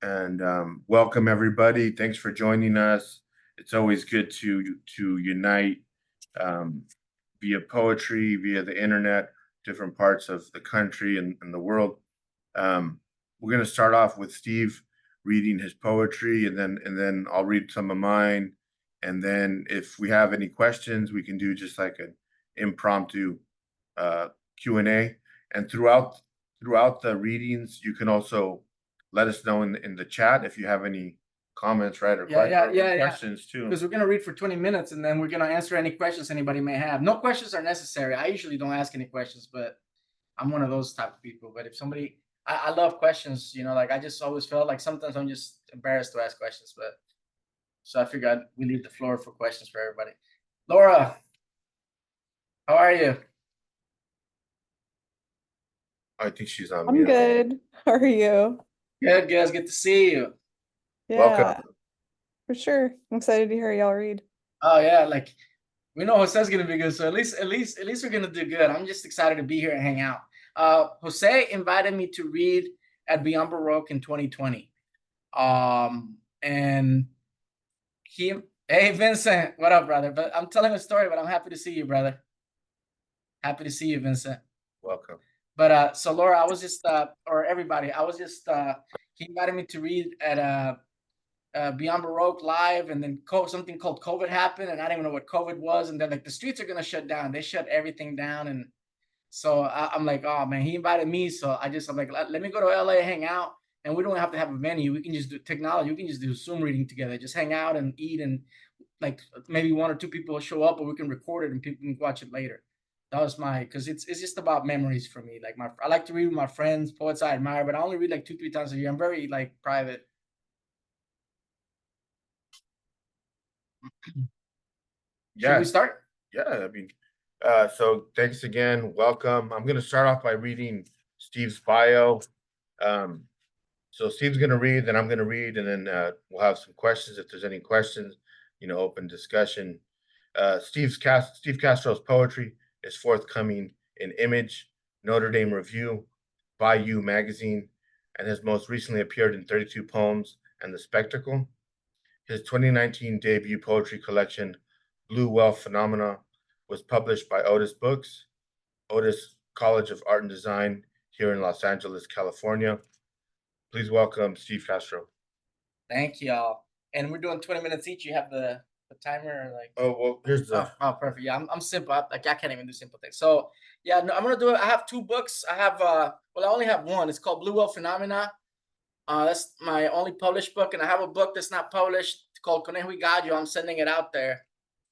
and welcome everybody. Thanks for joining us. It's always good to unite um, via poetry, via the internet, different parts of the country and the world. Um, we're going to start off with Steve reading his poetry, and then I'll read some of mine, and then if we have any questions, we can do just like an impromptu uh, Q&A. And throughout the readings, you can also let us know in the chat if you have any comments, right, or questions too. Because we're gonna read for 20 minutes and then we're gonna answer any questions anybody may have. No questions are necessary. I usually don't ask any questions, but I'm one of those type of people. But if somebody, I love questions. Like I just always felt like sometimes I'm just embarrassed to ask questions. But so I figured we leave the floor for questions for everybody. Laura, how are you? I think she's on I'm mute. good. How are you? Good, guys. Good to see you. Welcome. Yeah, for sure. I'm excited to hear y'all read. Oh yeah, like we know Jose's gonna be good, so at least we're gonna do good. I'm just excited to be here and hang out. Jose invited me to read at Beyond Baroque in 2020. And he, hey Vincent, what up, brother? But I'm telling a story, but I'm happy to see you, brother. Happy to see you, Vincent. Welcome. But so Laura, I was just or everybody, I was just he invited me to read at Beyond Baroque live, and then something called COVID happened, and I didn't even know what COVID was, and then like the streets are gonna shut down. They shut everything down, and so I'm like, oh man, he invited me, so I'm like, let me go to LA, hang out, and we don't have to have a venue. We can just do technology. We can just do Zoom reading together, just hang out and eat, and like maybe one or two people will show up, or we can record it and people can watch it later. That was because it's just about memories for me. Like I like to read with my friends, poets I admire, but I only read like 2-3 times a year. I'm very like private. Should we start? Yeah, I mean, so thanks again. Welcome. I'm going to start off by reading Steve's bio. Um, so Steve's going to read, then I'm going to read, and then we'll have some questions if there's any questions. Open discussion. Steve Castro's poetry is forthcoming in Image, Notre Dame Review, Bayou Magazine, and has most recently appeared in 32 Poems and The Spectacle. His 2019 debut poetry collection, Blue Well Phenomena, was published by Otis Books, Otis College of Art and Design here in Los Angeles, California. Please welcome Steve Castro. Thank y'all. And we're doing 20 minutes each. You have the timer, like. Oh, well, here's the. Oh, perfect. Yeah, I'm simple. I can't even do simple things. So yeah, no, I'm gonna do it. I have two books. I have well, I only have one. It's called Blue Well Phenomena. That's my only published book, and I have a book that's not published. It's called Conejo y Gallo. I'm sending it out there.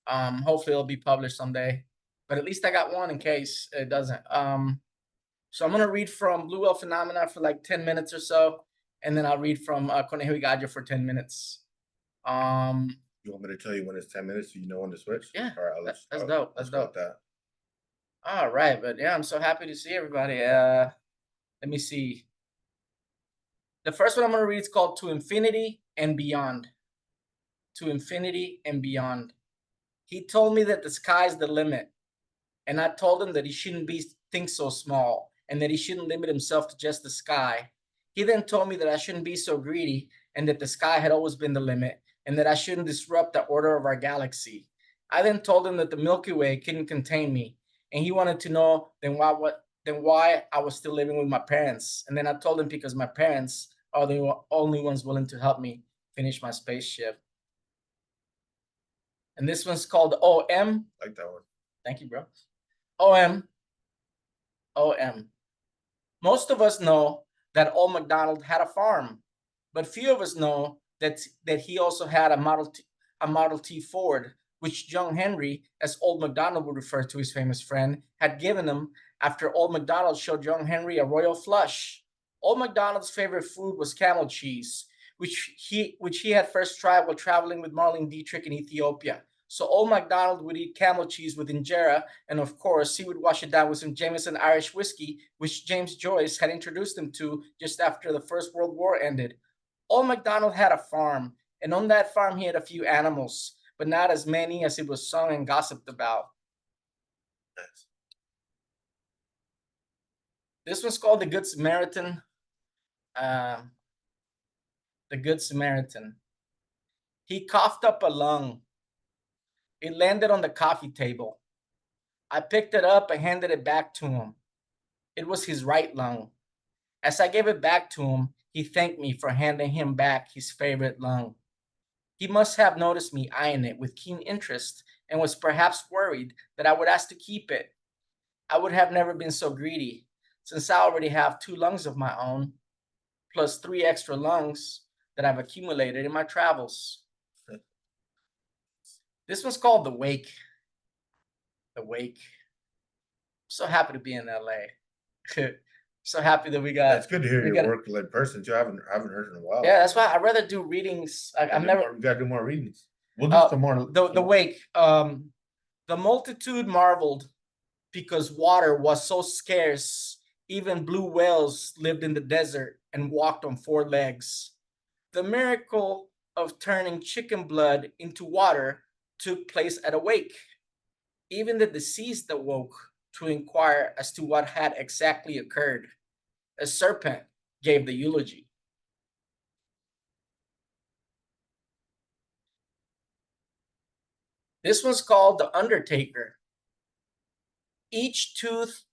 Hopefully it'll be published someday. But at least I got one in case it doesn't. So I'm gonna read from Blue Well Phenomena for like 10 minutes or so, and then I'll read from Conejo y Gallo for 10 minutes. You want me to tell you when it's 10 minutes so you know when to switch? Yeah, All right, that's dope. That's dope. That. All right, but yeah, I'm so happy to see everybody. Let me see. The first one I'm gonna read is called To Infinity and Beyond. To Infinity and Beyond. He told me that the sky's the limit, and I told him that he shouldn't think so small, and that he shouldn't limit himself to just the sky. He then told me that I shouldn't be so greedy, and that the sky had always been the limit, and that I shouldn't disrupt the order of our galaxy. I then told him that the Milky Way couldn't contain me, and he wanted to know then why I was still living with my parents. And then I told him because my parents are the only ones willing to help me finish my spaceship. And this one's called OM. Like that one. Thank you, bro. OM. OM. Most of us know that old MacDonald had a farm, but few of us know that he also had a Model T Ford, which young Henry, as old MacDonald would refer to his famous friend, had given him after old MacDonald showed young Henry a royal flush. Old MacDonald's favorite food was camel cheese, which he had first tried while traveling with Marlene Dietrich in Ethiopia. So old MacDonald would eat camel cheese with injera, and of course, he would wash it down with some Jameson Irish whiskey, which James Joyce had introduced him to just after the First World War ended. Old MacDonald had a farm, and on that farm he had a few animals, but not as many as it was sung and gossiped about. This one's called The Good Samaritan. the Good Samaritan. He coughed up a lung. It landed on the coffee table. I picked it up and handed it back to him. It was his right lung. As I gave it back to him, he thanked me for handing him back his favorite lung. He must have noticed me eyeing it with keen interest and was perhaps worried that I would ask to keep it. I would have never been so greedy, since I already have 2 lungs of my own, plus 3 extra lungs that I've accumulated in my travels. This one's called The Wake. The Wake. I'm so happy to be in LA. So happy that we got. It's good to hear we your got- work-led person too. I haven't heard in a while. Yeah, that's why I'd rather do readings. I've never. We gotta do more readings. We'll do some more. The Wake. The multitude marveled because water was so scarce. Even blue whales lived in the desert and walked on 4 legs. The miracle of turning chicken blood into water took place at a wake. Even the deceased awoke to inquire as to what had exactly occurred. A serpent gave the eulogy. This one's called The Undertaker. Each tooth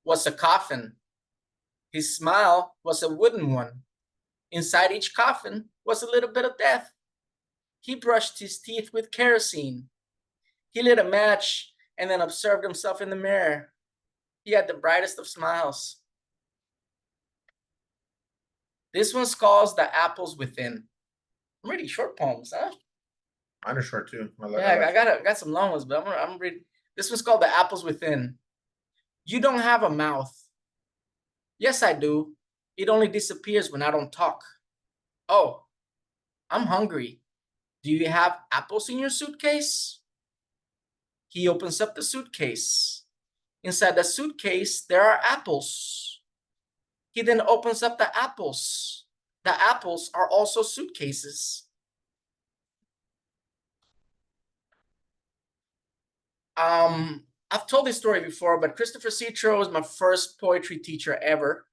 was a coffin. His smile was a wooden one. Inside each coffin was a little bit of death. He brushed his teeth with kerosene. He lit a match and then observed himself in the mirror. He had the brightest of smiles. This one's called The Apples Within. I'm reading short poems, huh? Mine are short too. I got some long ones, but I'm reading. This one's called The Apples Within. You don't have a mouth. Yes, I do. It only disappears when I don't talk. Oh, I'm hungry. Do you have apples in your suitcase? He opens up the suitcase. Inside the suitcase, there are apples. He then opens up the apples. The apples are also suitcases. I've told this story before, but Christopher Castro was my first poetry teacher ever.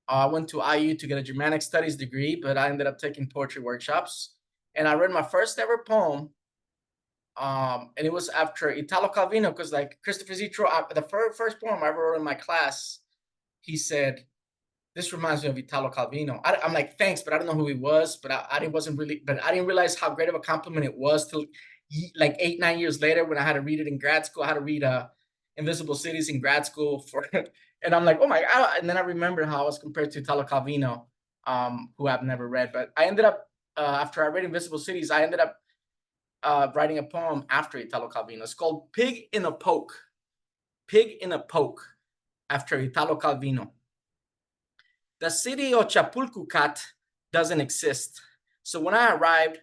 I went to IU to get a Germanic Studies degree, but I ended up taking poetry workshops. And I read my first ever poem. And it was after Italo Calvino, because like Christopher Castro, the first poem I ever wrote in my class, he said, "This reminds me of Italo Calvino." I'm like, thanks, but I don't know who he was. But I didn't realize how great of a compliment it was till like 8-9 years later when I had to read it in grad school. I had to read Invisible Cities in grad school and I'm like, oh my God. And then I remember how I was compared to Italo Calvino, who I've never read. But I ended up, after I read Invisible Cities, I ended up writing a poem after Italo Calvino. It's called Pig in a Poke. Pig in a Poke, after Italo Calvino. The city of Chapultepec doesn't exist. So when I arrived,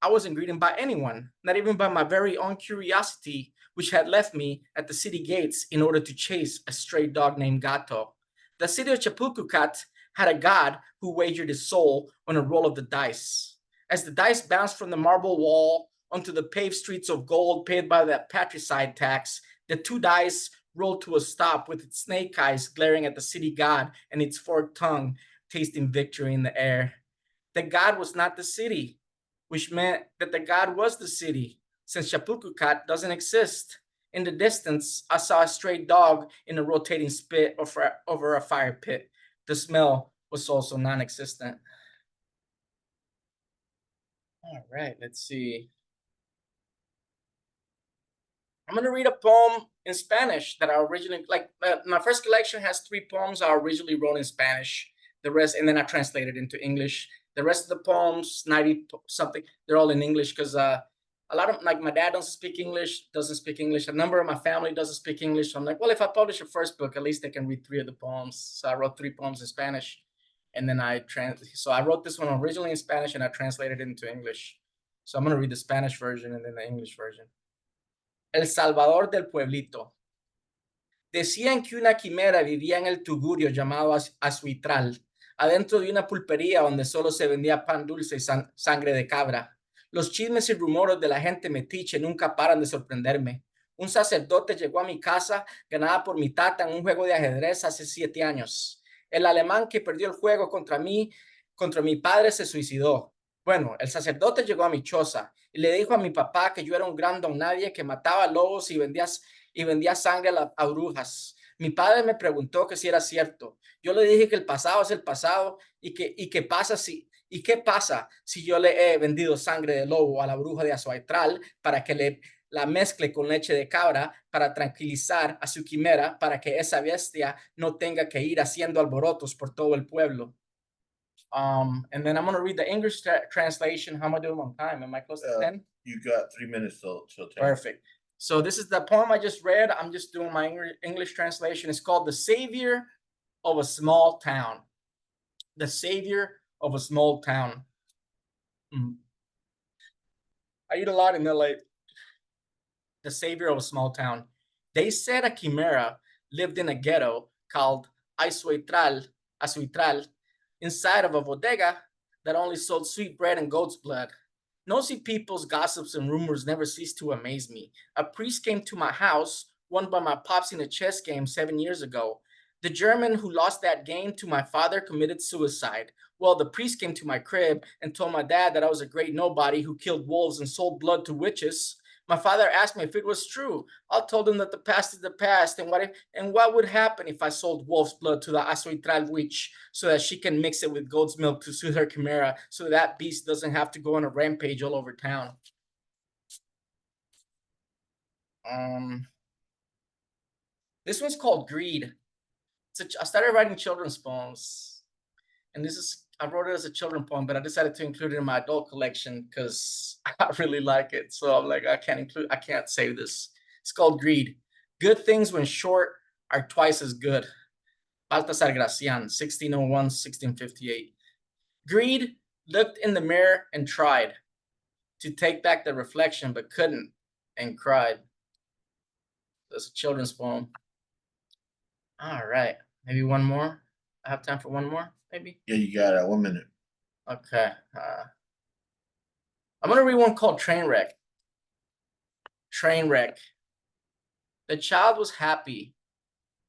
I wasn't greeted by anyone, not even by my very own curiosity, which had left me at the city gates in order to chase a stray dog named Gato. The city of Chapultepec had a god who wagered his soul on a roll of the dice. As the dice bounced from the marble wall onto the paved streets of gold paid by the patricide tax, the 2 dice rolled to a stop with its snake eyes glaring at the city god and its forked tongue tasting victory in the air. The god was not the city, which meant that the god was the city, since Chapultepec doesn't exist. In the distance, I saw a stray dog in a rotating spit over a fire pit. The smell was also non-existent. All right, let's see. I'm going to read a poem in Spanish that I originally, my first collection has 3 poems I originally wrote in Spanish. The rest, and then I translated into English. The rest of the poems, 90 something, they're all in English because a lot of, like, my dad doesn't speak English. A number of my family doesn't speak English. So I'm like, well, if I publish a first book, at least they can read 3 of the poems. So I wrote 3 poems in Spanish, and then so I wrote this one originally in Spanish and I translated it into English. So I'm going to read the Spanish version and then the English version. El Salvador del Pueblito. Decían que una quimera vivía en el tugurio llamado Azuitral, adentro de una pulpería donde solo se vendía pan dulce y sangre de cabra. Los chismes y rumores de la gente metiche nunca paran de sorprenderme. Un sacerdote llegó a mi casa, ganada por mi tata en un juego de ajedrez hace 7 años. El alemán que perdió el juego contra mí contra mi padre se suicidó. Bueno, el sacerdote llegó a mi choza y le dijo a mi papá que yo era un gran don nadie que mataba lobos y vendía sangre a brujas. Mi padre me preguntó que si era cierto. Yo le dije que el pasado es el pasado y qué pasa si yo le he vendido sangre de lobo a la bruja de Azuaitral para que la mezcle con leche de cabra para tranquilizar a su quimera para que esa bestia no tenga que ir haciendo alborotos por todo el pueblo. And then I'm going to read the English translation. How am I doing on time? Am I close to 10? You got 3 minutes till 10. Perfect. So this is the poem I just read. I'm just doing my English translation. It's called The Savior of a Small Town. The Savior of a Small Town. I eat a lot in LA. The Savior of a Small Town. They said a chimera lived in a ghetto called Azuitral, inside of a bodega that only sold sweet bread and goat's blood. Nosy people's gossips and rumors never cease to amaze me. A priest came to my house, won by my pops in a chess game 7 years ago. The German who lost that game to my father committed suicide. Well, the priest came to my crib and told my dad that I was a great nobody who killed wolves and sold blood to witches. My father asked me if it was true. I told him that the past is the past, and what would happen if I sold wolf's blood to the Azuitral witch so that she can mix it with goat's milk to soothe her chimera, so that beast doesn't have to go on a rampage all over town. This one's called Greed. I started writing children's poems, and I wrote it as a children's poem, but I decided to include it in my adult collection because I really like it. So I'm like, I can't save this. It's called Greed. Good things when short are twice as good. Baltasar Gracian, 1601, 1658. Greed looked in the mirror and tried to take back the reflection, but couldn't, and cried. That's a children's poem. All right, maybe one more. I have time for one more, maybe? Yeah, you got 1 minute. Okay. I'm going to read one called Trainwreck. Trainwreck. The child was happy,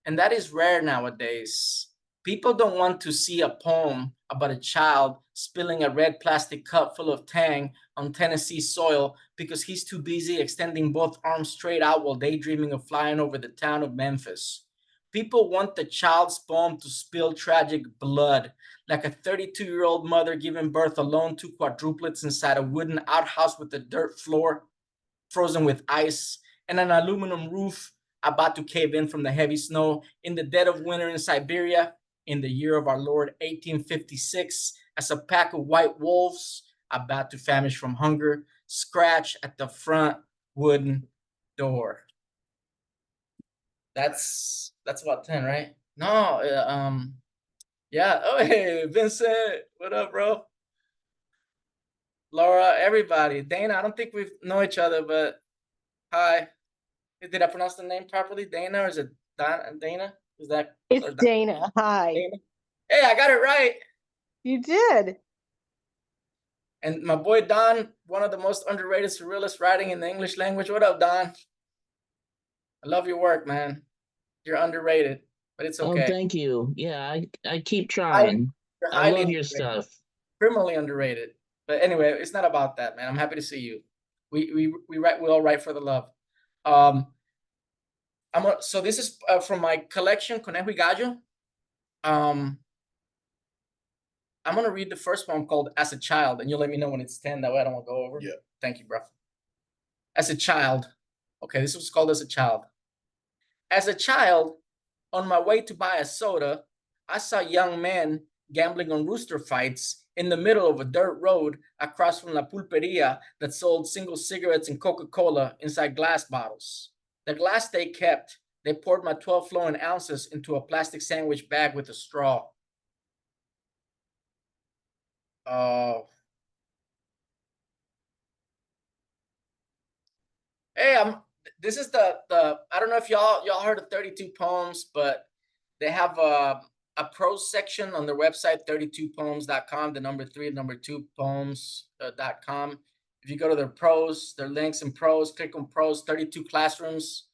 and that is rare nowadays. People don't want to see a poem about a child spilling a red plastic cup full of Tang on Tennessee soil because he's too busy extending both arms straight out while daydreaming of flying over the town of Memphis. People want the child's poem to spill tragic blood, like a 32-year-old mother giving birth alone to quadruplets inside a wooden outhouse with a dirt floor frozen with ice and an aluminum roof about to cave in from the heavy snow in the dead of winter in Siberia in the year of our Lord 1856, as a pack of white wolves about to famish from hunger scratch at the front wooden door. That's about 10, right? No, yeah. Oh, hey, Vincent, what up, bro? Laura, everybody. Dana, I don't think we know each other, but hi. Did I pronounce the name properly? Dana, or is it Dana? Is that? It's Dana. Hi. Dana? Hey, I got it right. You did. And my boy Don, one of the most underrated surrealist writing in the English language. What up, Don? I love your work, man. You're underrated, but it's okay. Oh, thank you. Yeah, I keep trying. You're I love highly your underrated. stuff. Criminally underrated. But anyway, it's not about that, man. I'm happy to see you. We all write for the love. So this is from my collection, Conejo y Gallo. I'm gonna read the first one called As a Child, and you'll let me know when it's 10. That way I don't want to go over. Yeah. Thank you, bro. As a child. Okay, this was called As a Child. As a child, on my way to buy a soda, I saw young men gambling on rooster fights in the middle of a dirt road across from La Pulperia that sold single cigarettes and Coca-Cola inside glass bottles. The glass they kept, they poured my 12 flowing ounces into a plastic sandwich bag with a straw. Hey, this is the I don't know if y'all heard of 32 Poems, but they have a prose section on their website, 32poems.com, the number 3, number 2 poems.com. If you go to their prose, their links and prose, click on prose, 32 classrooms.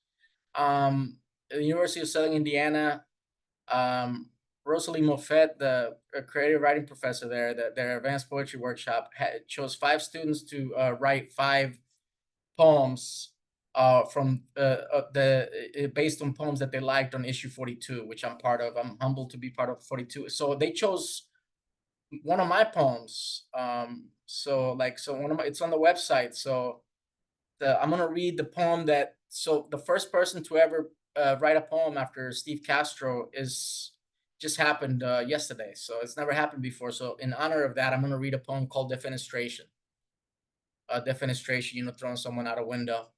The University of Southern Indiana, Rosalie Moffett, the creative writing professor there, their advanced poetry workshop, chose 5 students to write 5 poems from based on poems that they liked on issue 42, which I'm part of. I'm humbled to be part of 42. So they chose one of my poems. So one of my, it's on the website. So I'm gonna read the poem that. So the first person to ever write a poem after Steve Castro just happened yesterday. So it's never happened before. So in honor of that, I'm gonna read a poem called Defenestration. Defenestration, throwing someone out a window.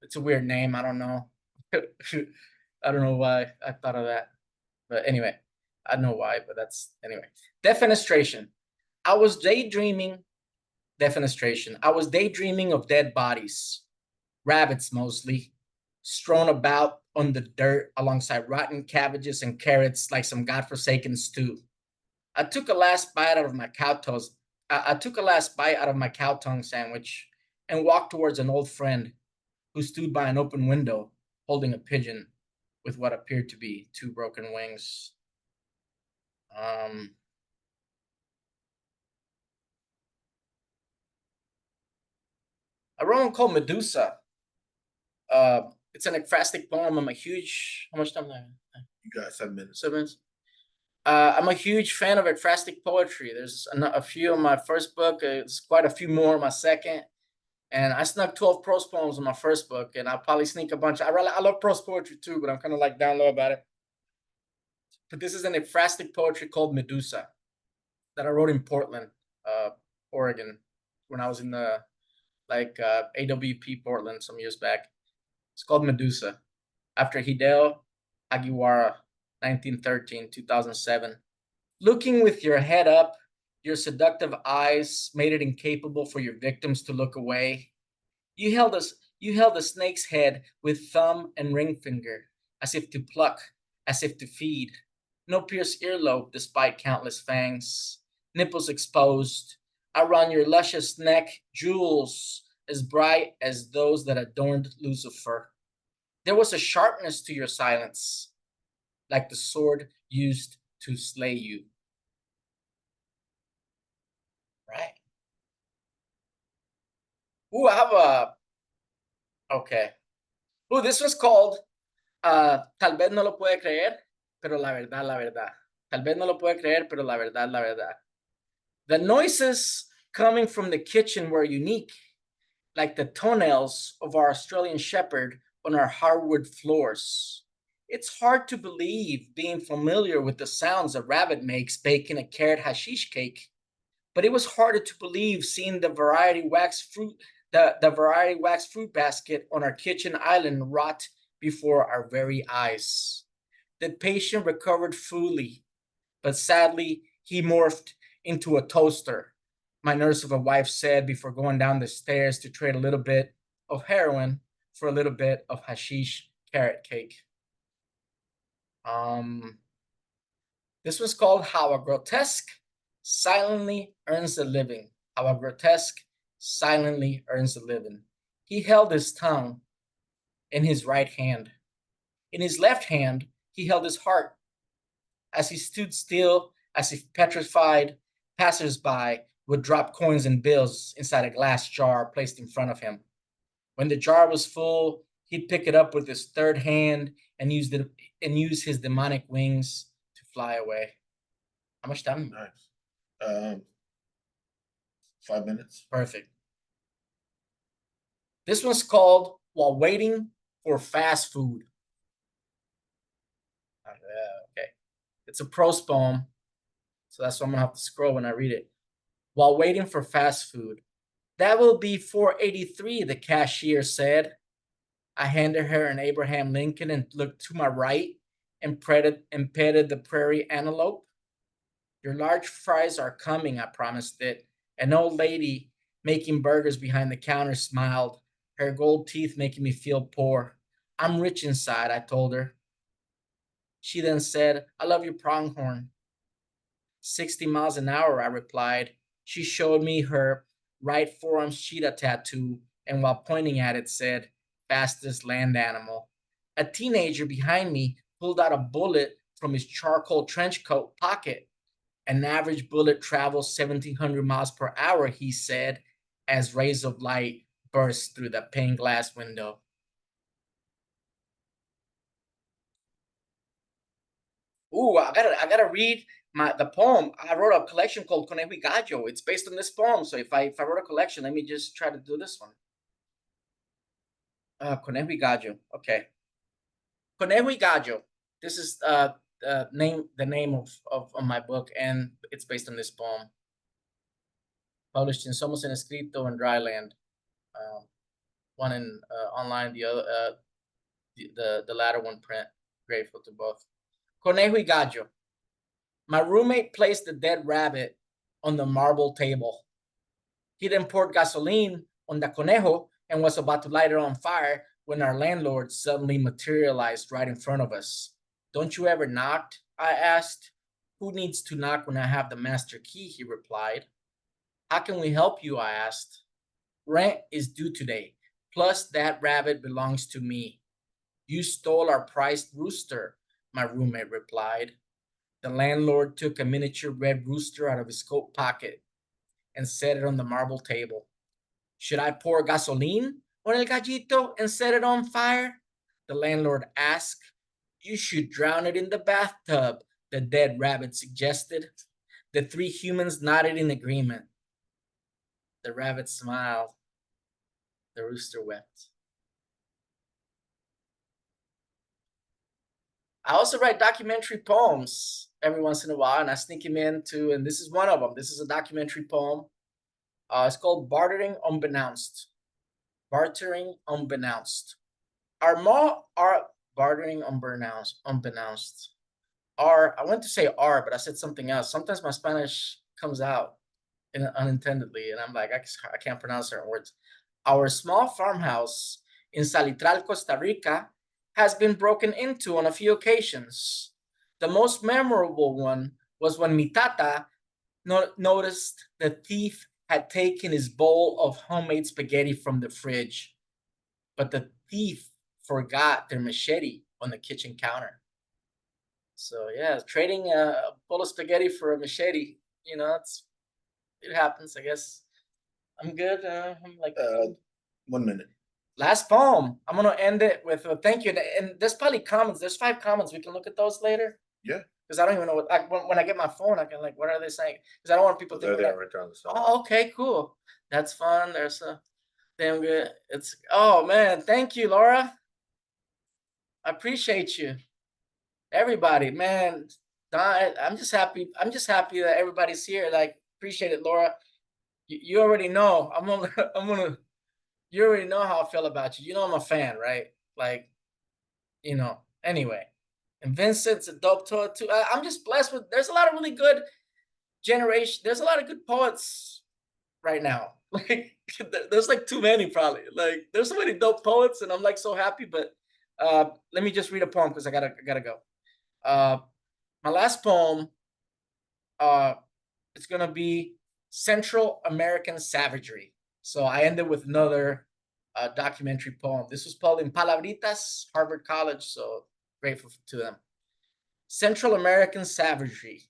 It's a weird name. I don't know. I don't know why I thought of that. But anyway, I don't know why, but that's anyway. Defenestration. I was daydreaming. Defenestration. I was daydreaming of dead bodies, rabbits mostly, strewn about on the dirt alongside rotten cabbages and carrots like some godforsaken stew. I took a last bite out of my cow toes. I took a last bite out of my cow tongue sandwich and walked towards an old friend who stood by an open window holding a pigeon with what appeared to be 2 broken wings. I wrote one called Medusa. It's an ekphrastic poem. I'm a huge. How much time do I have? You got 7 minutes. 7 minutes. I'm a huge fan of ekphrastic poetry. There's a few in my first book. It's quite a few more in my second. And I snuck 12 prose poems in my first book, and I'll probably sneak a bunch. I love prose poetry too, but I'm kind of like down low about it. But this is an ekphrastic poetry called Medusa that I wrote in Portland, Oregon, when I was in the AWP Portland some years back. It's called Medusa, after Hideo Agiwara, 1913, 2007. Looking with your head up, your seductive eyes made it incapable for your victims to look away. You held a snake's head with thumb and ring finger, as if to pluck, as if to feed. No pierced earlobe despite countless fangs. Nipples exposed. Around your luscious neck, jewels as bright as those that adorned Lucifer. There was a sharpness to your silence, like the sword used to slay you. Right. Ooh, I have a. Okay. Ooh, this was called Tal vez no lo puede creer, pero la verdad, la verdad. Tal vez no lo puede creer, pero la verdad, la verdad. The noises coming from the kitchen were unique, like the toenails of our Australian shepherd on our hardwood floors. It's hard to believe being familiar with the sounds a rabbit makes baking a carrot hashish cake, but it was harder to believe seeing the variety wax fruit basket on our kitchen island rot before our very eyes. The patient recovered fully, but sadly he morphed into a toaster, my nurse of a wife said before going down the stairs to trade a little bit of heroin for a little bit of hashish carrot cake. This was called How a Grotesque Silently Earns a Living. How a Grotesque silently earns a living. He held his tongue in his right hand. In his left hand, he held his heart. As he stood still, as if petrified, passers-by would drop coins and bills inside a glass jar placed in front of him. When the jar was full, he'd pick it up with his third hand and use his demonic wings to fly away. How much time? Nice. 5 minutes. Perfect. This one's called While Waiting for Fast Food. Okay. It's a prose poem, so that's why I'm gonna have to scroll when I read it. While waiting for fast food. That will be $4.83, the cashier said. I handed her an Abraham Lincoln and looked to my right and petted the prairie antelope. Your large fries are coming, I promised it. An old lady making burgers behind the counter smiled, her gold teeth making me feel poor. I'm rich inside, I told her. She then said, I love your pronghorn. 60 miles an hour, I replied. She showed me her right forearm's cheetah tattoo, and while pointing at it said, fastest land animal. A teenager behind me pulled out a bullet from his charcoal trench coat pocket. An average bullet travels 1,700 miles per hour, he said, as rays of light burst through the pane glass window. Ooh, I gotta read the poem. I wrote a collection called Conejo y Gallo. It's based on this poem. So if I wrote a collection, let me just try to do this one. Conejo y Gallo. Okay. Conejo y Gallo. This is the name of my book, and it's based on this poem. Published in Somos en Escrito and Dryland. One in online, the other the latter one print. Grateful to both. Conejo y Gallo. My roommate placed the dead rabbit on the marble table. He then poured gasoline on the conejo and was about to light it on fire when our landlord suddenly materialized right in front of us. Don't you ever knock? I asked. Who needs to knock when I have the master key? He replied. How can we help you? I asked. Rent is due today, plus that rabbit belongs to me. You stole our prized rooster, my roommate replied. The landlord took a miniature red rooster out of his coat pocket and set it on the marble table. Should I pour gasoline on el gallito and set it on fire? The landlord asked. You should drown it in the bathtub, the dead rabbit suggested. The three humans nodded in agreement. The rabbit smiled. The rooster wept. I also write documentary poems every once in a while, and I sneak them into, and this is one of them. This is a documentary poem. It's called Bartering Unbeknownst. Bartering Unbeknownst. Our bartering unbeknownst. I went to say R, but I said something else. Sometimes my Spanish comes out unintendedly, and I'm like, I can't pronounce certain words. Our small farmhouse in Salitral, Costa Rica, has been broken into on a few occasions. The most memorable one was when mi tata noticed the thief had taken his bowl of homemade spaghetti from the fridge, but the thief forgot their machete on the kitchen counter. So yeah, trading a bowl of spaghetti for a machete, it happens, I guess. I'm good. I'm like 1 minute. last poem. I'm gonna end it with a thank you. And there's probably comments. There's 5 comments. We can look at those later. Yeah. Because I don't even know when I get my phone, I can what are they saying? Because I don't want people They're thinking there that, right there on the side. oh, okay, cool. That's fun. There's a damn good. Oh man, thank you, Laura. I appreciate you. Everybody, man. Don, I'm just happy that everybody's here. Like, appreciate it, Laura. You already know. I'm gonna you already know how I feel about you. You know I'm a fan, right? Like, anyway. And Vincent's a dope poet too. I'm just blessed with, there's a lot of really good generation. There's a lot of good poets right now. Like, there's like too many probably. Like, there's so many dope poets, and I'm like so happy. But let me just read a poem because I gotta go. My last poem, it's gonna be Central American Savagery. So I ended with another documentary poem. This was pulled in Palabritas, Harvard College, so grateful to them. Central American Savagery.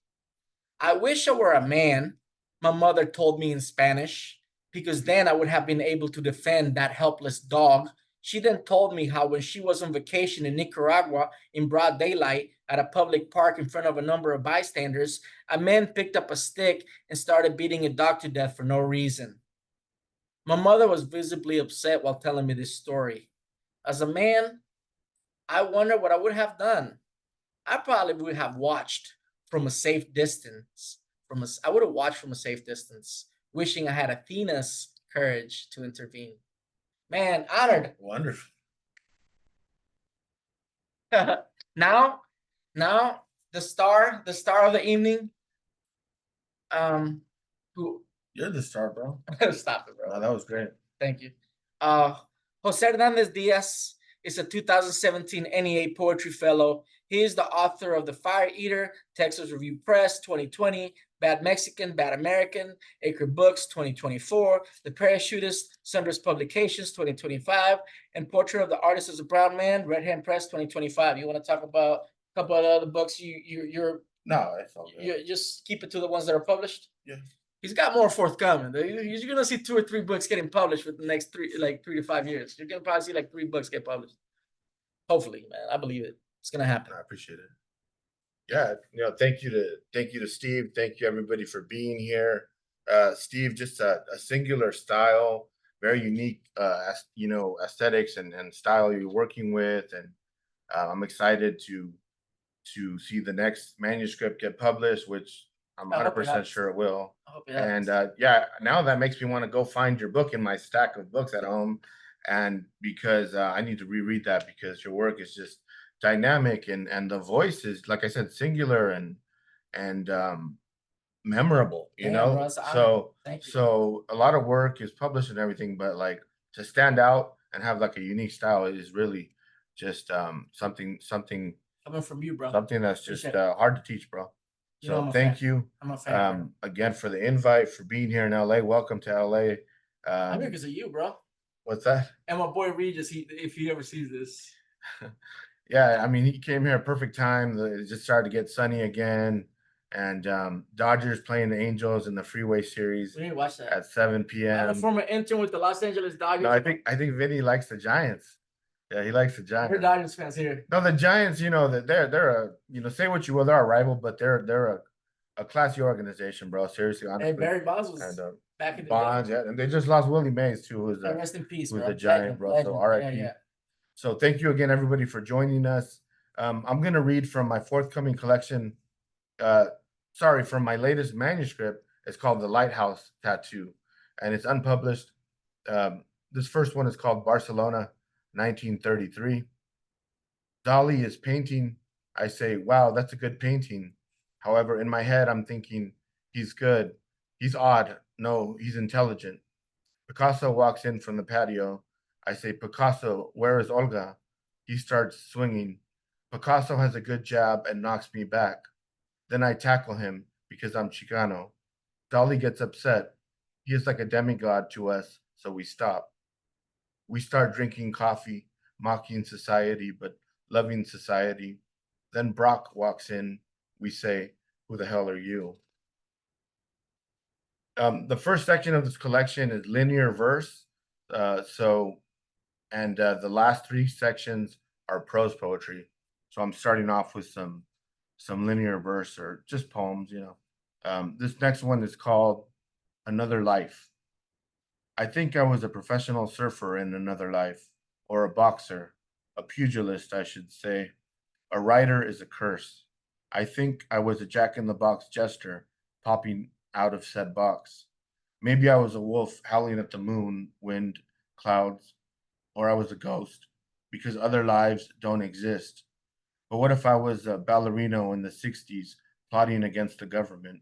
I wish I were a man, my mother told me in Spanish, because then I would have been able to defend that helpless dog. She then told me how when she was on vacation in Nicaragua in broad daylight at a public park in front of a number of bystanders, a man picked up a stick and started beating a dog to death for no reason. My mother was visibly upset while telling me this story. As a man, I wonder what I would have done. I probably would have watched from a safe distance. I would have watched from a safe distance, wishing I had Athena's courage to intervene. Man, honored. Wonderful. Now, the star of the evening. Who? You're the star, bro. Stop it, bro. No, that was great. Thank you. Jose Hernandez Diaz is a 2017 NEA Poetry Fellow. He is the author of The Fire Eater, Texas Review Press 2020, Bad Mexican, Bad American, Acre Books 2024, The Parachutist, Sunburst Publications 2025, and Portrait of the Artist as a Brown Man, Red Hand Press 2025. You want to talk about couple of other books you're No, that's all good. you just keep it to the ones that are published? Yeah. He's got more forthcoming. You're gonna see 2 or 3 books getting published within the next 3 to 5 years. You're gonna probably see like 3 books get published. Hopefully, man. I believe it. It's gonna happen. I appreciate it. Yeah, thank you to Steve. Thank you everybody for being here. Steve, just a singular style, very unique, aesthetics and style you're working with, and I'm excited to see the next manuscript get published, which I'm I hope it 100% happens. sure it will. I hope it And happens. yeah, now that makes me want to go find your book in my stack of books at home, and because I need to reread that because your work is just dynamic and the voice is, like I said, singular and memorable. Yeah, bro, it's an honor. So Thank you. so a lot of work is published and everything, but like to stand out and have like a unique style is really just something Coming from you, bro. that's just Appreciate it. hard to teach, bro. You know I'm So a thank fan. you I'm a fan. Bro. again for the invite, for being here in LA. Welcome to LA. I'm here because of you, bro. What's that? And my boy Regis, if he ever sees this. Yeah, I mean, he came here at perfect time. It just started to get sunny again, and Dodgers playing the Angels in the Freeway Series We need to watch that. at 7 I'm a p.m. former intern with the Los Angeles Dodgers. No, I think Vinny likes the Giants. Yeah, he likes the We're Giants. Dodgers fans here. No, the Giants, that they're a say what you will, they're a rival, but they're a classy organization, bro. Seriously, honestly. And Barry Bonds was And back in the Bonds, day. yeah, and they just lost Willie Mays too, who's Yeah, rest in peace, who's bro. a Giant, Legend, bro. legend. So RIP. Yeah. So thank you again, everybody, for joining us. I'm gonna read from my forthcoming collection. From my latest manuscript. It's called The Lighthouse Tattoo, and it's unpublished. This first one is called Barcelona, 1933. Dali is painting. I say, wow, that's a good painting. However, in my head, I'm thinking, he's good. He's odd. No, he's intelligent. Picasso walks in from the patio. I say, Picasso, where is Olga? He starts swinging. Picasso has a good jab and knocks me back. Then I tackle him because I'm Chicano. Dali gets upset. He is like a demigod to us, so we stop. We start drinking coffee, mocking society, but loving society. Then Brock walks in. We say, who the hell are you? The first section of this collection is linear verse. The last 3 sections are prose poetry. So I'm starting off with some linear verse or just poems, This next one is called Another Life. I think I was a professional surfer in another life, or a boxer, a pugilist, I should say. A writer is a curse. I think I was a jack-in-the-box jester popping out of said box. Maybe I was a wolf howling at the moon, wind, clouds, or I was a ghost, because other lives don't exist. But what if I was a ballerino in the 60s plotting against the government?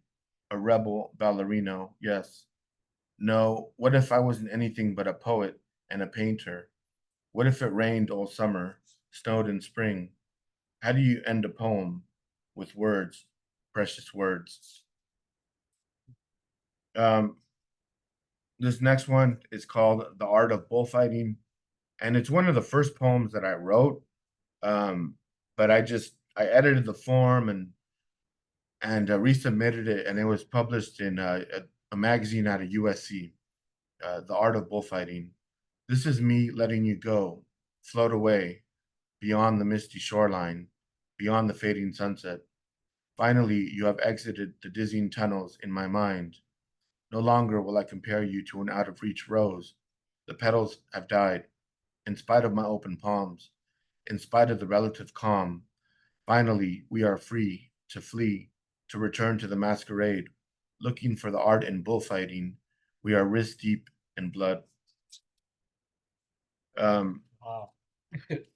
A rebel ballerino, yes. No, what if I wasn't anything but a poet and a painter? What if it rained all summer, snowed in spring? How do you end a poem? With words, precious words. This next one is called The Art of Bullfighting, and it's one of the first poems that I wrote. But I edited the form and resubmitted it, and it was published in a magazine out of USC, The Art of Bullfighting. This is me letting you go, float away, beyond the misty shoreline, beyond the fading sunset. Finally, you have exited the dizzying tunnels in my mind. No longer will I compare you to an out-of-reach rose. The petals have died, in spite of my open palms, in spite of the relative calm. Finally, we are free to flee, to return to the masquerade, looking for the art in bullfighting. We are wrist deep in blood. Wow. It's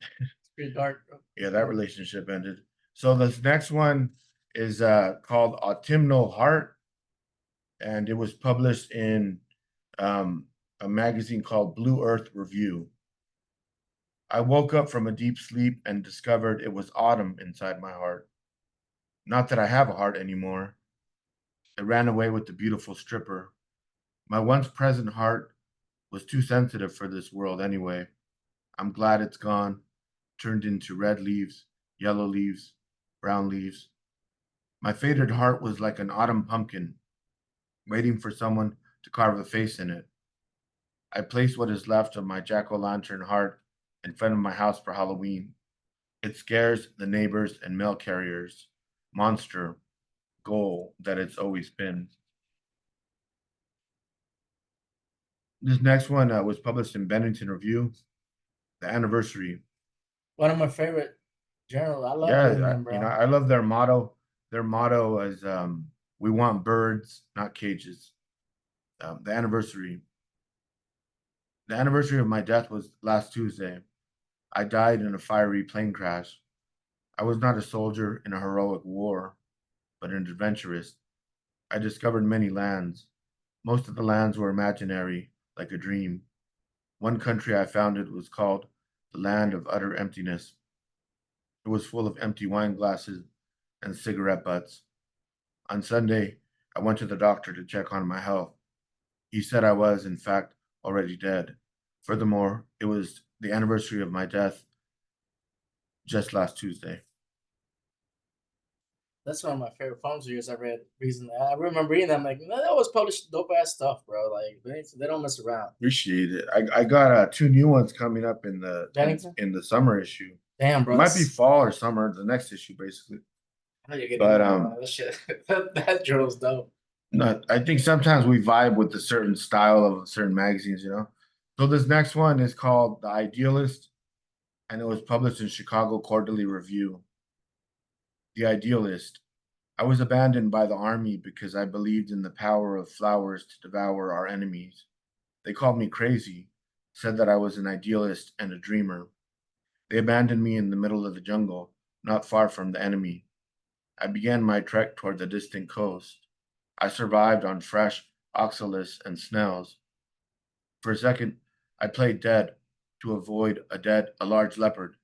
pretty dark, bro. Yeah, that relationship ended. So this next one is called Autumnal Heart, and it was published in a magazine called Blue Earth Review. I woke up from a deep sleep and discovered it was autumn inside my heart. Not that I have a heart anymore. It ran away with the beautiful stripper. My once present heart was too sensitive for this world anyway. I'm glad it's gone, turned into red leaves, yellow leaves, brown leaves. My faded heart was like an autumn pumpkin, waiting for someone to carve a face in it. I placed what is left of my jack-o'-lantern heart in front of my house for Halloween. It scares the neighbors and mail carriers. Monster goal that it's always been. This next one was published in Bennington Review. The anniversary. One of my favorite journals. I love Yeah, reading them, bro. I love their motto. Their motto is we want birds, not cages. The anniversary. The anniversary of my death was last Tuesday. I died in a fiery plane crash. I was not a soldier in a heroic war, but an adventurist. I discovered many lands. Most of the lands were imaginary, like a dream. One country I founded was called the Land of Utter Emptiness. It was full of empty wine glasses and cigarette butts. On Sunday, I went to the doctor to check on my health. He said I was, in fact, already dead. Furthermore, it was the anniversary of my death just last Tuesday. That's one of my favorite poem series I read recently. I remember reading them, like, no, they always publish dope ass stuff, bro. Like, they don't mess around. Appreciate it. I got 2 new ones coming up in the Bennington? in the summer issue. Damn, bro. It might be fall or summer, the next issue, basically. I know you're getting but, that shit. that journal's dope. No, I think sometimes we vibe with a certain style of certain magazines, you know. So this next one is called The Idealist, and it was published in Chicago Quarterly Review. The Idealist. I was abandoned by the army because I believed in the power of flowers to devour our enemies. They called me crazy, said that I was an idealist and a dreamer. They abandoned me in the middle of the jungle, not far from the enemy. I began my trek toward the distant coast. I survived on fresh oxalis and snails. For a second, I played dead to avoid a large leopard.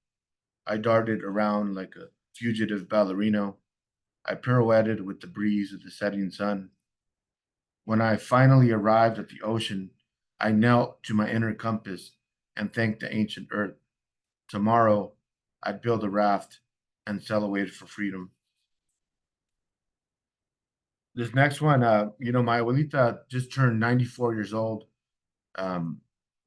I darted around like a fugitive ballerino. I pirouetted with the breeze of the setting sun. When I finally arrived at the ocean, I knelt to my inner compass and thanked the ancient earth. Tomorrow, I'd build a raft and sail away for freedom. This next one, my abuelita just turned 94 years old.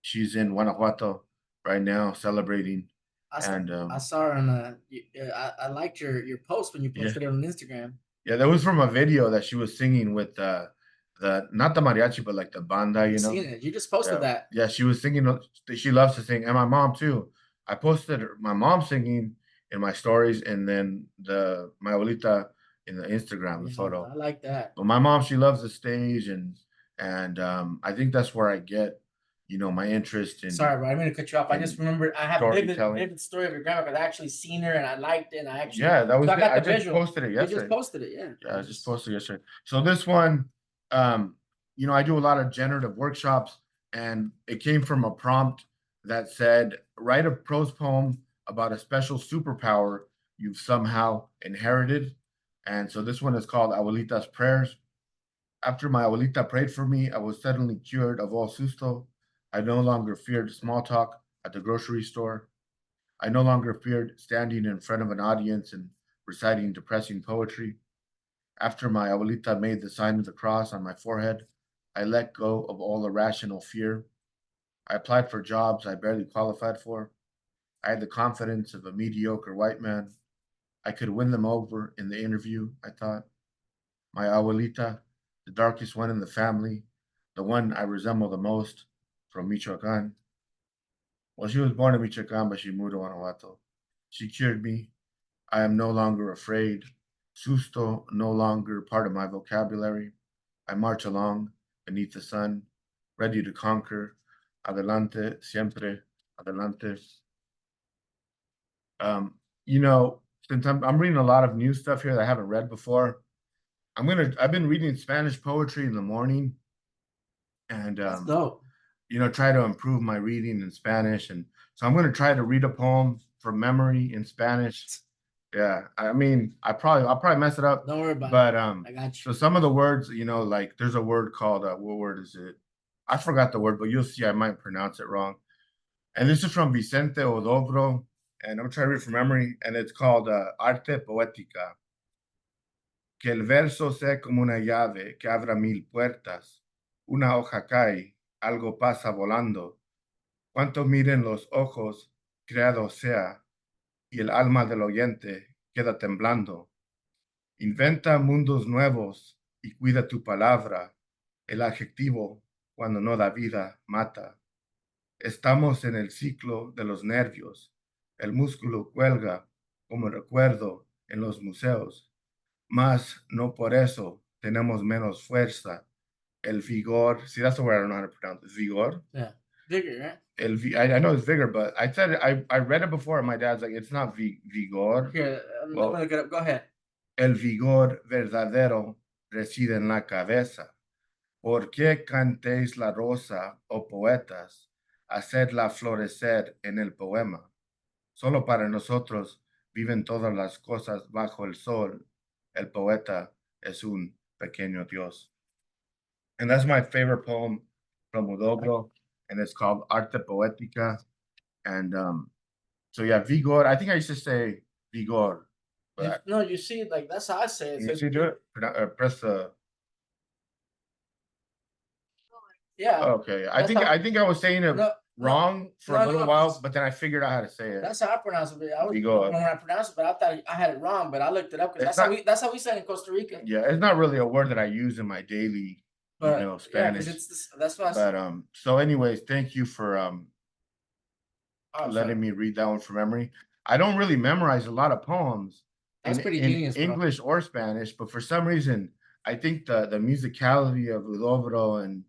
She's in Guanajuato right now celebrating. I saw, And I saw her on I liked your post when you Yeah. posted it on Instagram. Yeah, that was from a video that she was singing with the not the mariachi, but like the banda, you I've know. seen it. You just posted that. Yeah, she was singing. She loves to sing, and my mom too. I posted my mom singing in my stories, and then my abuelita in the Instagram, the Yeah, photo. I like that. But my mom, she loves the stage, and I think that's where I get, my interest in. Sorry, bro. I didn't mean to cut you off. I just remember I have storytelling. vivid story of your grandma because I actually seen her and I liked it and I actually Yeah, that was. I got I the just visual. posted it You yesterday. just posted it, yeah. Yeah, I just posted yesterday. So this one, I do a lot of generative workshops, and it came from a prompt that said, write a prose poem about a special superpower you've somehow inherited. And so this one is called Abuelita's Prayers. After my abuelita prayed for me, I was suddenly cured of all susto. I no longer feared small talk at the grocery store. I no longer feared standing in front of an audience and reciting depressing poetry. After my abuelita made the sign of the cross on my forehead, I let go of all irrational fear. I applied for jobs I barely qualified for. I had the confidence of a mediocre white man. I could win them over in the interview, I thought. My abuelita, the darkest one in the family, the one I resemble the most, from Michoacan. Well, she was born in Michoacan, but she moved to Guanajuato. She cured me. I am no longer afraid. Susto no longer part of my vocabulary. I march along beneath the sun, ready to conquer. Adelante, siempre, adelante. Since I'm reading a lot of new stuff here that I haven't read before, I've been reading Spanish poetry in the morning, and That's dope. try to improve my reading in Spanish, and so I'm gonna try to read a poem from memory in Spanish. Yeah, I mean, I'll probably mess it up. Don't worry about But it. I got so you. some of the words, like there's a word called what word is it? I forgot the word, but you'll see I might pronounce it wrong. And this is from Vicente Odobro, and I'm trying to read from memory, and it's called Arte Poética. Que el verso sea como una llave que abra mil puertas. Una hoja cae, algo pasa volando. Cuanto miren los ojos, creado sea, y el alma del oyente queda temblando. Inventa mundos nuevos y cuida tu palabra. El adjetivo, cuando no da vida, mata. Estamos en el ciclo de los nervios. El músculo cuelga como recuerdo en los museos. Mas no por eso tenemos menos fuerza. El vigor. See, that's the word I don't know how to pronounce it. Vigor. Yeah. Vigor, right? I know it's vigor, but I said I read it before. And my dad's like, it's not vigor. Here, I'm Well- gonna look it up. Go ahead. El vigor verdadero reside en la cabeza. ¿Por qué cantéis la rosa, oh poetas? Hacedla florecer en el poema. Solo para nosotros viven todas las cosas bajo el sol. El poeta es un pequeño Dios. And that's my favorite poem from Udobro, and it's called Arte Poética. And so yeah, vigor. I think I used to say vigor. But No, you see, like that's how I say it. you So see, do it. Press the. yeah, Okay, I That's think how- I was saying it no, wrong for a no, little no, while, it's- but then I figured out how to say it. that's how I pronounce it. I was Vigor. when I pronounced it, but I thought I had it wrong. But I looked it up because It's that's how we say it in Costa Rica. Yeah, it's not really a word that I use in my daily, But know, yeah, Spanish. because that's why I but said. so anyways, thank you for Oh, letting sorry. me read that one from memory. I don't really memorize a lot of poems That's pretty genius, bro. English or Spanish, but for some reason, I think the musicality of Udobro and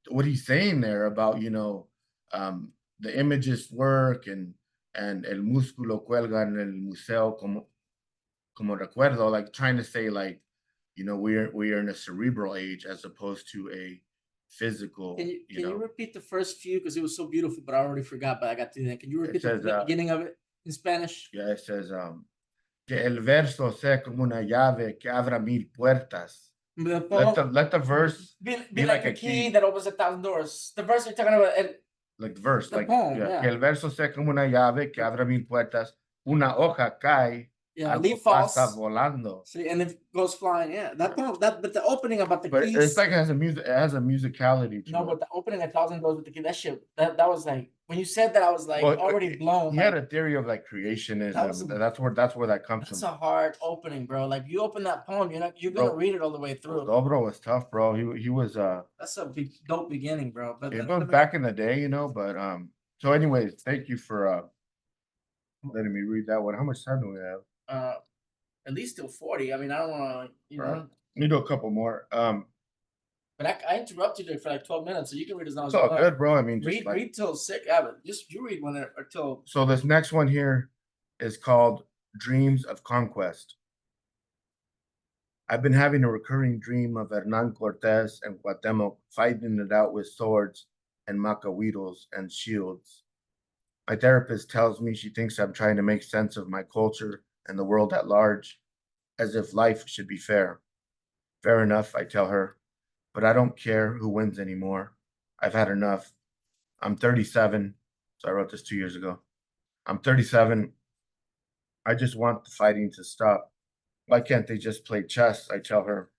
what he's saying there about the images work and el músculo cuelga en el museo como recuerdo, like trying to say like we are in a cerebral age as opposed to a physical. Can you repeat the first few because it was so beautiful, but I already forgot. But I got to that. Can you repeat says, the beginning of it in Spanish? Yeah, it says que el verso sea como una llave que abra mil puertas. The poem, Let the verse be like a key that opens 1,000 doors. The verse you're talking about, like the verse the like poem, yeah, yeah. que el verso sea como una llave que abra mil puertas. Una hoja cae, yeah, algo leaf pasa falls. volando. See, and it goes flying. Yeah, that poem, but the opening about the But keys. it's like it has a musicality to No, it. but the opening 1,000 doors with the key. That shit. That was like when you said that, I was like Well, already blown. He Like, had a theory of like creationism. That was a- That's where that comes that's from. a hard opening, bro. Like you open that poem, you're gonna Bro, read it all the way through. Udobro was tough, bro. He was That's a dope beginning, bro. But it was back in the day, but so anyways, thank you for letting me read that one. How much time do we have? At least till 40. I mean, I don't want to, Right. know. Let me do a couple more. But I interrupted you for like 12 minutes, so you can read as long as It's you all want. good, bro. I mean, just Read till 6. Yeah, but just you read one or till. so this next one here is called Dreams of Conquest. I've been having a recurring dream of Hernan Cortez and Cuauhtemoc fighting it out with swords and macahuitos and shields. My therapist tells me she thinks I'm trying to make sense of my culture and the world at large, as if life should be fair. Fair enough, I tell her, but I don't care who wins anymore. I've had enough. I'm 37, so I wrote this 2 years ago. I'm 37. I just want the fighting to stop. Why can't they just play chess? I tell her.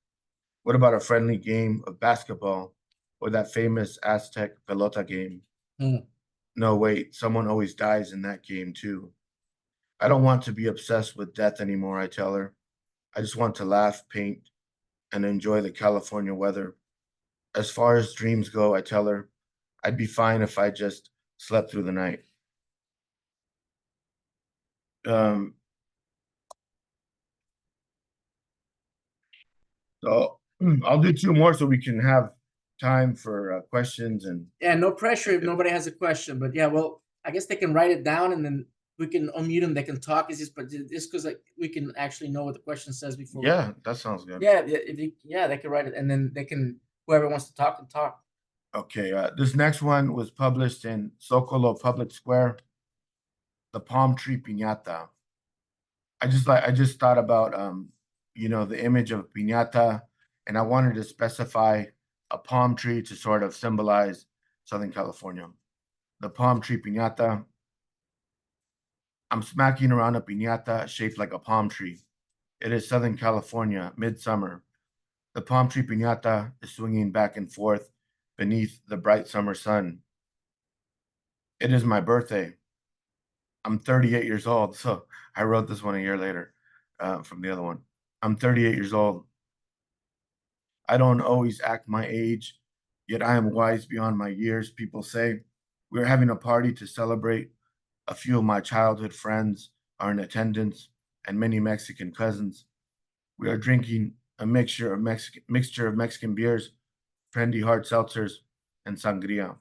What about a friendly game of basketball or that famous Aztec pelota game? No, wait, someone always dies in that game too. I don't want to be obsessed with death anymore, I tell her. I just want to laugh, paint, and enjoy the California weather. As far as dreams go, I tell her, I'd be fine if I just slept through the night. So I'll do 2 more so we can have time for questions and Yeah, no pressure if Yeah. nobody has a question. But yeah, well, I guess they can write it down and then we can unmute them. They can talk. It's just, but just because like we can actually know what the question says before. yeah, that sounds good. Yeah, they can write it and then they can whoever wants to talk can talk. Okay, this next one was published in Zocalo Public Square, the palm tree piñata. I just thought about the image of piñata, and I wanted to specify a palm tree to sort of symbolize Southern California. The palm tree piñata. I'm smacking around a piñata shaped like a palm tree. It is Southern California, midsummer. The palm tree piñata is swinging back and forth beneath the bright summer sun. It is my birthday. I'm 38 years old, so I wrote this one a year later from the other one. I'm 38 years old. I don't always act my age, yet I am wise beyond my years, people say. We're having a party to celebrate. A few of my childhood friends are in attendance, and many Mexican cousins. We are drinking a mixture of Mexican beers, trendy hard seltzers, and sangria.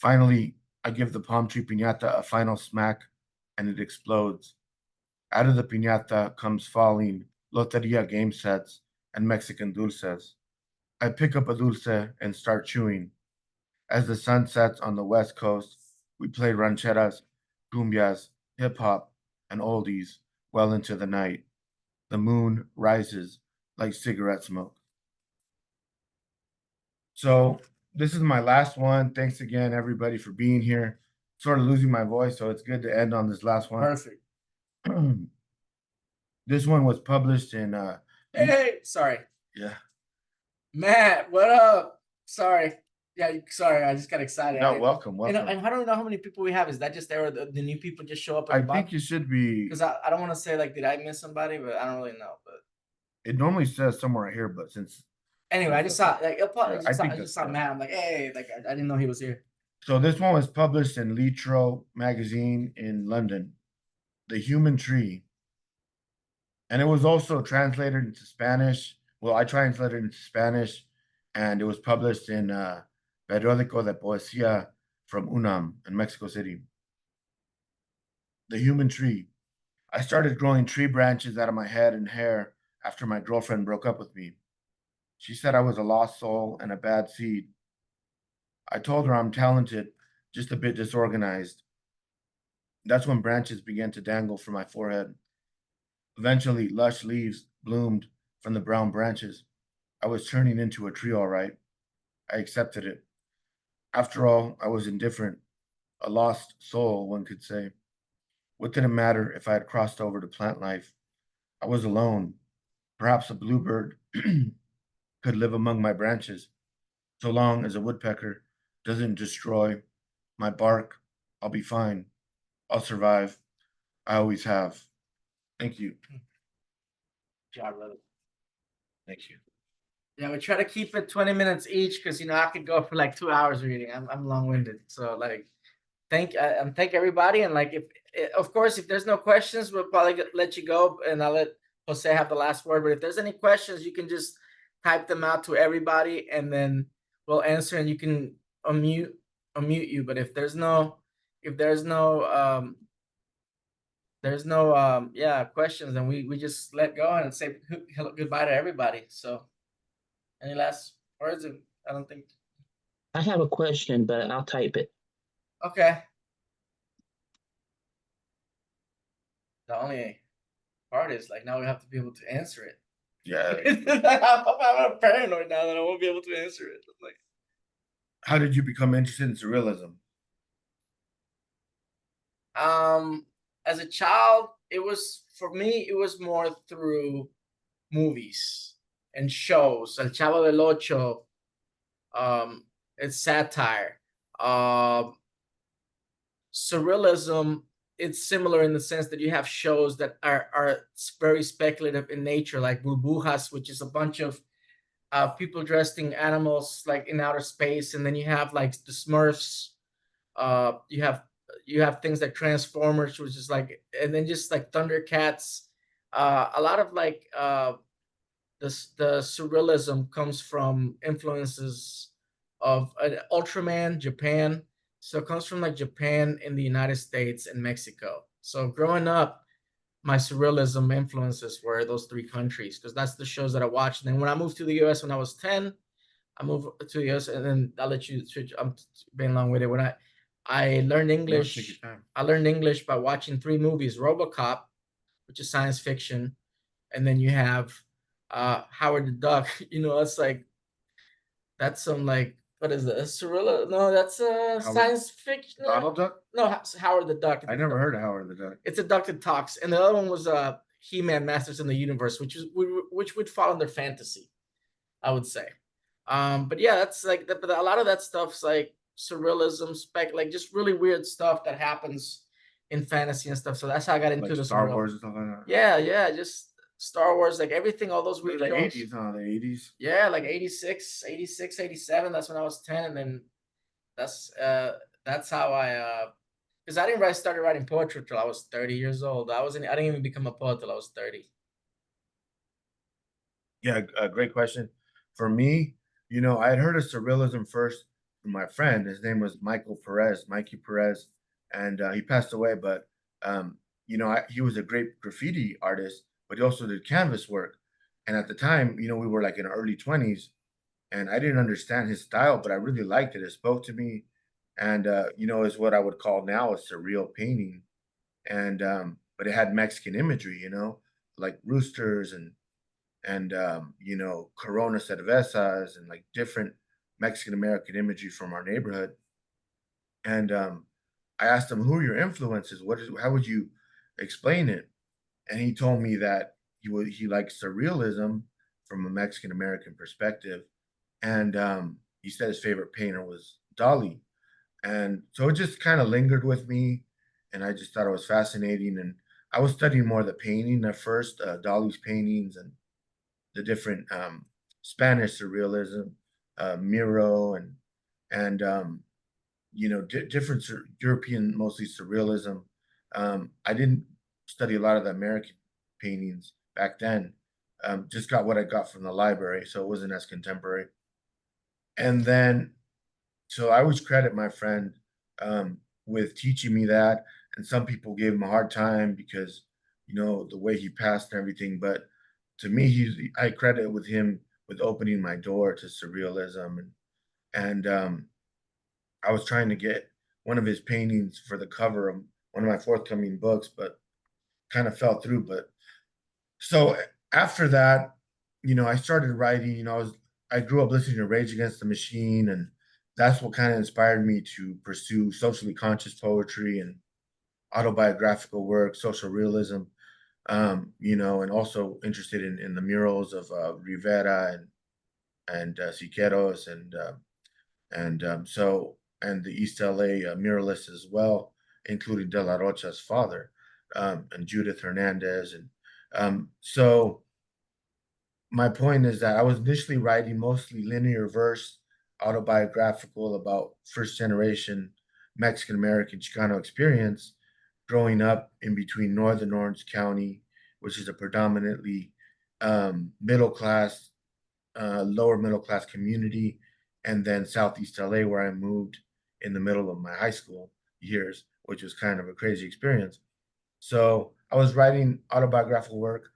Finally, I give the palm tree piñata a final smack, and it explodes. Out of the piñata comes falling loteria game sets and Mexican dulces. I pick up a dulce and start chewing. As the sun sets on the west coast, we play rancheras, cumbias, hip hop, and oldies well into the night. The moon rises like cigarette smoke. So this is my last one. Thanks again, everybody, for being here. Sort of losing my voice, so it's good to end on this last one. Perfect. This one was published in Hey, sorry. yeah. Matt, what up? Sorry. Yeah, sorry, I just got excited. No, welcome, welcome. And I don't know how many people we have. Is that just there or the new people just show up at I the bottom? think it should be. Because I don't want to say like, did I miss somebody? But I don't really know. But It normally says somewhere here, but since anyway, I just saw like Yeah, I think I just that's saw fair. Matt. I'm like, hey, like I didn't know he was here. so this one was published in Litro magazine in London, The Human Tree. And it was also translated into Spanish. Well, I translated into Spanish, and it was published in Periódico de Poesía from UNAM in Mexico City. The Human Tree. I started growing tree branches out of my head and hair after my girlfriend broke up with me. She said I was a lost soul and a bad seed. I told her I'm talented, just a bit disorganized. That's when branches began to dangle from my forehead. Eventually, lush leaves bloomed from the brown branches. I was turning into a tree, all right. I accepted it. After all, I was indifferent, a lost soul, one could say. What did it matter if I had crossed over to plant life? I was alone. Perhaps a bluebird could live among my branches, so long as a woodpecker doesn't destroy my bark. I'll be fine. I'll survive. I always have. Thank you. Job, brother. Thank you. Yeah, we try to keep it 20 minutes each because I could go for like 2 hours reading. I'm long-winded. So like thank everybody. And like of course, if there's no questions, we'll probably let you go and I'll let Jose have the last word. But if there's any questions, you can just type them out to everybody and then we'll answer and you can unmute you. But if there's no questions, then we just let go and say hello, goodbye to everybody. So any last words? I don't think. I have a question, but I'll type it. Okay. The only part is like now we have to be able to answer it. Yeah. I'm paranoid now that I won't be able to answer it. I'm like, How did you become interested in surrealism? as a child, it was more through movies and shows. El Chavo del Ocho. It's satire. Surrealism, it's similar in the sense that you have shows that are very speculative in nature, like Burbujas, which is a bunch of people dressed in animals like in outer space, and then you have like the Smurfs. You have things like Transformers, which is like, and then just like Thundercats. A lot of like the surrealism comes from influences of Ultraman, Japan. So it comes from like Japan in the United States and Mexico. So growing up, my surrealism influences were those three countries because that's the shows that I watched. And then when I moved to the US when I was 10, I moved to the US and then I'll let you switch. I'm being long with it. When I learned English, take your time. I learned English by watching 3 movies: RoboCop, which is science fiction, and then you have Howard the Duck. It's like that's some like what is this? Cirilla? No, that's science fiction. Donald Duck? No, Howard the Duck. I never heard of Howard the Duck. It's a duck that talks, and the other one was He-Man Masters in the Universe, which would fall under fantasy, I would say. But yeah, that's like but a lot of that stuff's like surrealism, like just really weird stuff that happens in fantasy and stuff. So that's how I got into Like this Star world. Wars and stuff like that. Yeah, just Star Wars, like everything, all those weird The shows. 80s, huh? The 80s. Yeah, like 86, 87. That's when I was 10, and then that's how I because I didn't started writing poetry till I was 30 years old. I didn't even become a poet till I was 30. Yeah, a great question. For me, I had heard of surrealism first from my friend. His name was Mikey Perez, and he passed away. But he was a great graffiti artist, but he also did canvas work. And at the time, we were like in our early 20s, and I didn't understand his style, but I really liked it. It spoke to me, and is what I would call now a surreal painting. And but it had Mexican imagery, like roosters and Corona cervezas and like different Mexican American imagery from our neighborhood. And I asked him, who are your influences? How would you explain it? And he told me that he liked surrealism from a Mexican American perspective. And he said his favorite painter was Dali. And so it just kind of lingered with me. And I just thought it was fascinating. And I was studying more of the painting at first, Dali's paintings and the different Spanish surrealism, Miro, and different European, mostly surrealism. I didn't study a lot of the American paintings back then. Just got what I got from the library, so it wasn't as contemporary. And then, so I always credit my friend with teaching me that. And some people gave him a hard time because, the way he passed and everything. But to me, I credit with him with opening my door to surrealism, and I was trying to get one of his paintings for the cover of one of my forthcoming books, but kind of fell through. But so after that, I started writing. I grew up listening to Rage Against the Machine, and that's what kind of inspired me to pursue socially conscious poetry and autobiographical work, social realism. And also interested in the murals of Rivera and Siqueiros and the East LA muralists as well, including De La Rocha's father and Judith Hernandez. And so my point is that I was initially writing mostly linear verse, autobiographical about first generation Mexican American Chicano experience growing up in between Northern Orange County, which is a predominantly middle class, lower middle class community, and then Southeast LA, where I moved in the middle of my high school years, which was kind of a crazy experience. So I was writing autobiographical work,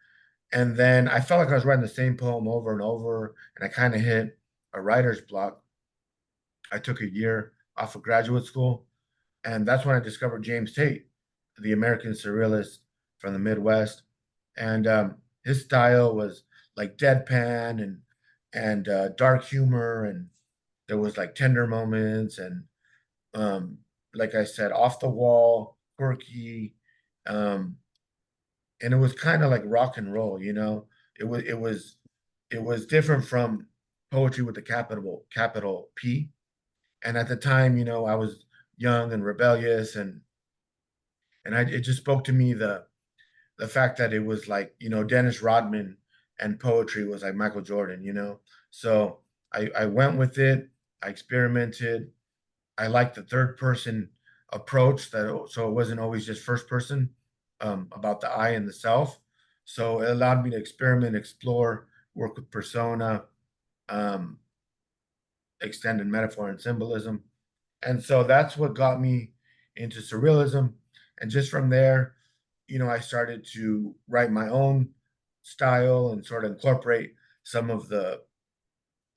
and then I felt like I was writing the same poem over and over, and I kind of hit a writer's block. I took a year off of graduate school, and that's when I discovered James Tate, the American surrealist from the Midwest. And his style was like deadpan and dark humor, and there was like tender moments, and like I said, off the wall, quirky, um, and it was kind of like rock and roll. It was different from poetry with the capital P. And at the time, I was young and rebellious, and it just spoke to me the fact that it was like, Dennis Rodman, and poetry was like Michael Jordan. So I went with it. I experimented. I liked the third person approach, so it wasn't always just first person, about the I and the self. So it allowed me to experiment, explore, work with persona, um, extended metaphor and symbolism. And so that's what got me into surrealism. And just from there, I started to write my own style and sort of incorporate some of the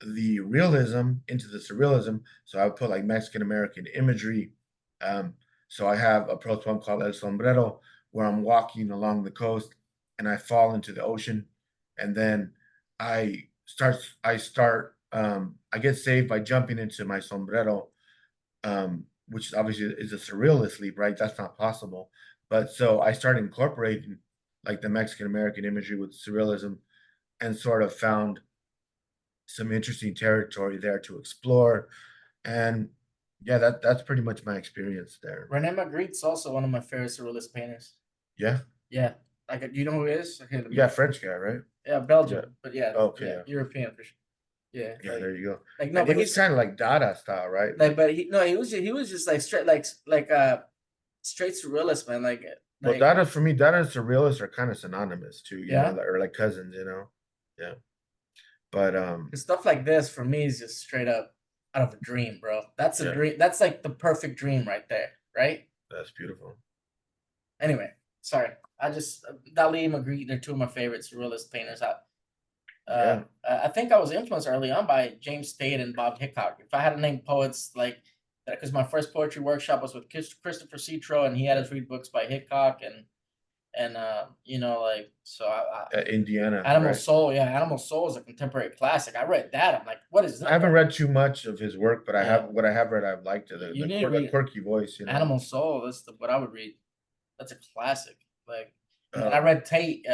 realism into the surrealism. So I would put like Mexican American imagery. So I have a prose poem called El Sombrero, where I'm walking along the coast and I fall into the ocean, and then I start I get saved by jumping into my sombrero, which obviously is a surrealist leap, right? That's not possible. But so I started incorporating like the Mexican American imagery with surrealism and sort of found some interesting territory there to explore. And yeah, that's pretty much my experience there. Rene Magritte's also one of my favorite surrealist painters. Yeah. Yeah, like you know who he is? Okay, Yeah, French guy, right? yeah, Belgium, but yeah, Okay, yeah, yeah. European for sure. Yeah, Yeah, like, there you go. like no, And but he was he's kind of like Dada style, right? like, but he was just like straight straight surrealist, man. Well, Dada for me, Dada and surrealists are kind of synonymous too, you Yeah. know, or like cousins, you know. Yeah. But 'cause stuff like this for me is just straight up out of a dream, bro. That's a Yeah. dream. That's like the perfect dream right there, right? that's beautiful. Anyway, sorry. I just Dali and Magritte, they're two of my favorite surrealist painters. I think I was influenced early on by James Stade and Bob Hickok. If I had to name poets like that, because my first poetry workshop was with Christopher Citro, and he had us read books by Hickok and you know, like so. Indiana. Animal right? Soul, yeah, Animal Soul is a contemporary classic. I read that. I'm like, what is that? I haven't read too much of his work, but I Yeah. have what I have read. I've liked it. You The, need to the read quirky voice, you know. Animal Soul. That's what I would read. That's a classic. Like, and Uh, I read Tate.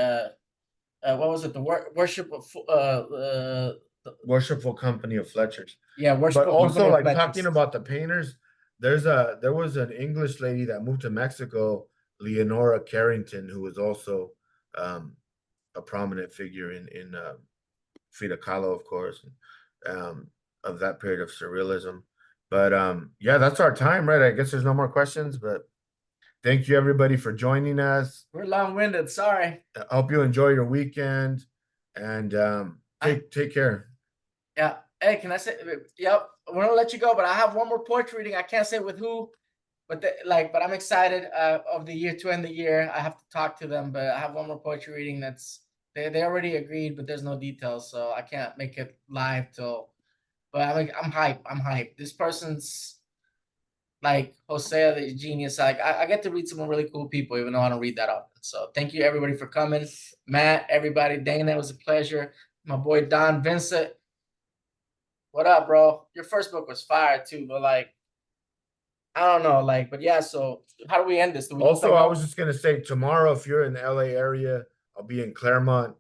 What was it? The Worship of Worshipful Company of Fletchers. yeah, Worship But of also, Company of like Fletchers. talking about the painters, there was an English lady that moved to Mexico, Leonora Carrington, who was also a prominent figure in Frida Kahlo, of course, of that period of surrealism. But yeah, that's our time, right? I guess there's no more questions, but thank you everybody for joining us. We're long-winded. Sorry. I hope you enjoy your weekend and take care. Yeah. Hey, can I say? Yep. We're gonna let you go, but I have one more poetry reading. I can't say with who, but but I'm excited of the year to end the year. I have to talk to them, but I have one more poetry reading that's they already agreed, but there's no details, so I can't make it live till. But I'm hyped. I'm hyped. This person's like Hosea the genius. Like I get to read some really cool people, even though I don't read that often. So thank you everybody for coming. Matt, everybody, Dana, it was a pleasure. My boy Don Vincent. What up, bro? Your first book was fire too, but like I don't know, like, but yeah, so how do we end this? Do we just, Also, like, I go- was just gonna say tomorrow, if you're in the LA area, I'll be in Claremont,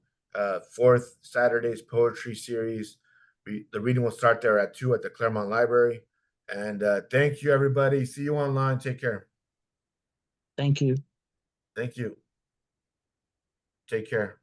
fourth Saturday's poetry series. The reading will start there at 2 at the Claremont Library. And thank you, everybody. See you online. Take care. Thank you. Thank you. Take care.